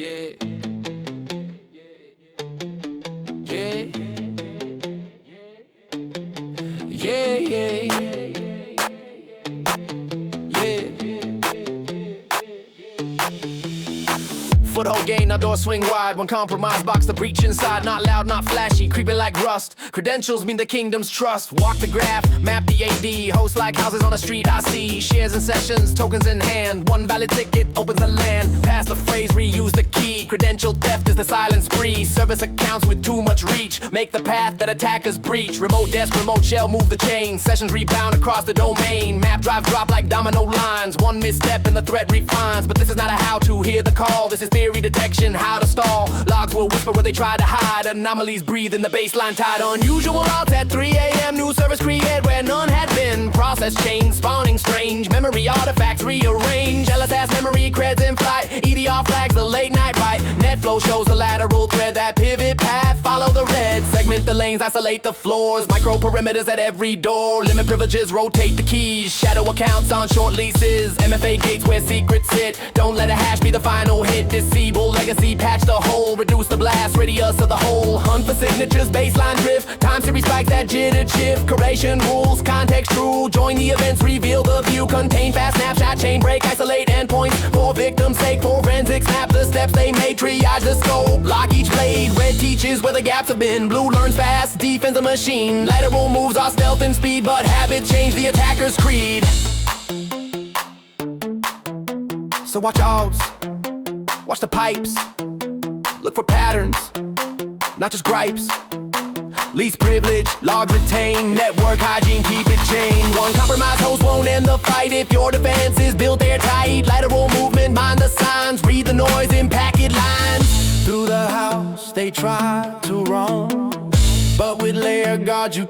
Yeah. Yeah. Yeah, yeah, yeah. Foothold gain, our doors swing wide. One compromise box to breach inside. Not loud, not flashy, creeping like rust. Credentials mean the kingdom's trust. Walk the graph, map the AD. Host like houses on the street I see. Shares in sessions, tokens in hand. One valid ticket opens the land. Pass the phrase, reuse the key. Credential theft is the silent spree. Service accounts with too much reach make the path that attackers breach. Remote desk, remote shell, move the chain. Sessions rebound across the domain. Map drive drop like domino lines. One misstep and the threat refines. But this is not a how to hear the call. This is theory detection, how to stall. Logs will whisper where they try to hide. Anomalies breathe in the baseline tide. Unusual odds at 3 a.m. New service created where none had been. Process change, spawning strange. Memory artifacts rearrange. LSS memory creds in flight. EDR flags the late night bite. NetFlow shows the lateral thread. That pivot path, follow the red. Segment the lanes, isolate the floors. Micro perimeters at every door. Limit privileges, rotate the keys. Shadow accounts on short leases. MFA gates where secrets sit. Don't let a hash be the final hit. Disable legacy, patch the hole. Reduce the blast radius of the whole. Hunt for signatures, baseline drift. Time series spikes that jitter shift. Curation rules, context true. Join the events, reveal the view. Contain fast snapshot, chain break, isolate endpoints. For victims' sake, forensics, map the steps they made. Triage the scope, lock each blade. Red teaches where the gaps have been. Blue learns fast, defense a machine. Lateral moves are stealth and speed, but habits change the attacker's creed. So watch odds, watch the pipes. Look for patterns, not just gripes. Least privilege, logs retain. Network hygiene, keep it chain. One compromised host won't end the fight if your defense is built airtight. Lateral movement, mind the signs. Read the noise in packet lines. Through the house they try to roam, but with layer guard you.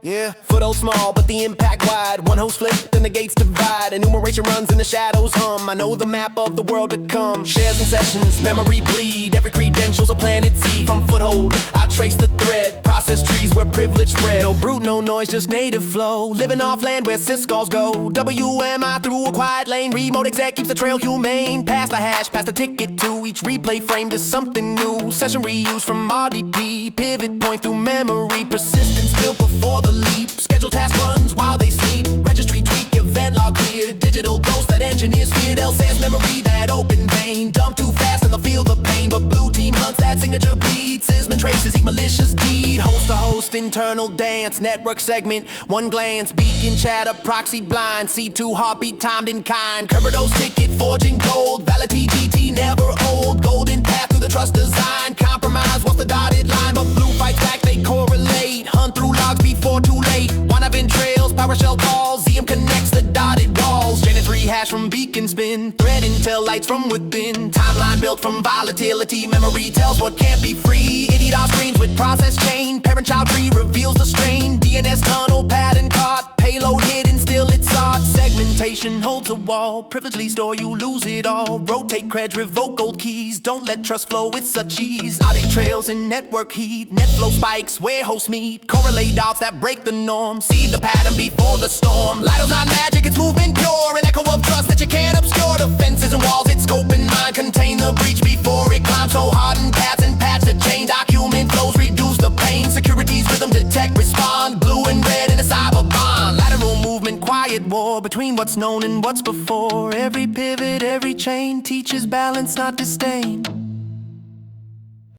Yeah, foothold small, but the impact wide. One host flip, then the gates divide. Enumeration runs in the shadows hum. I know the map of the world to come. Shares and sessions, memory bleed. Every credential's a planet seed. From Foothold, I trace the thread. Process trees where privilege spread. No brute, no noise, just native flow. Living off land where syscalls go. WMI through a quiet lane. Remote exec keeps the trail humane. Pass the hash, pass the ticket to each replay frame to something new. Session reuse from RDP. Pivot point through memory. Persistence built before the leap. Schedule task runs while they sleep. Registry tweak, event log clear. Digital ghost that engineers feared. LSAS memory that open vein. Dump too fast and they'll feel the pain. But blue team hunts that signature bleed. Sysman traces eat malicious deed. Host to host, internal dance. Network segment, one glance. Beacon chatter, proxy blind. C2 heartbeat timed in kind. Curvados ticket, forging gold. Valid TGT never old. Golden path through the trust design. Compromise, what's the dotted line? But blue fights back, they correlate. Hunt through logs before too late. One of in trails, PowerShell calls. ZM connects the dotted walls. Gen 3 hash from beacon spin. Thread intel lights from within. Timeline built from volatility. Memory tells what can't be free. IDDOS screens with process chain. Parent-child tree reveals the strain. DNS tunnel, pattern caught. Payload hidden, still it's sought. Segmentation holds a wall. Privilegely store, you lose it all. Rotate creds, revoke gold keys. Don't let trust flow with such ease. Audit trails in network heat. Netflow spikes where hosts meet. Correlate dots that break the norm. See the pattern before the storm. Lateral's not magic, it's movement pure. An echo of trust that you can't obscure. The fences and walls, its scope and mind. Contain the breach before it climbs. So harden paths and patch the chain. Document flows, reduce the pain. Securities, rhythm, detect, respond. Blue and red in a cyber bond. Lateral movement, quiet war between what's known and what's before. Every pivot, every chain teaches balance, not disdain.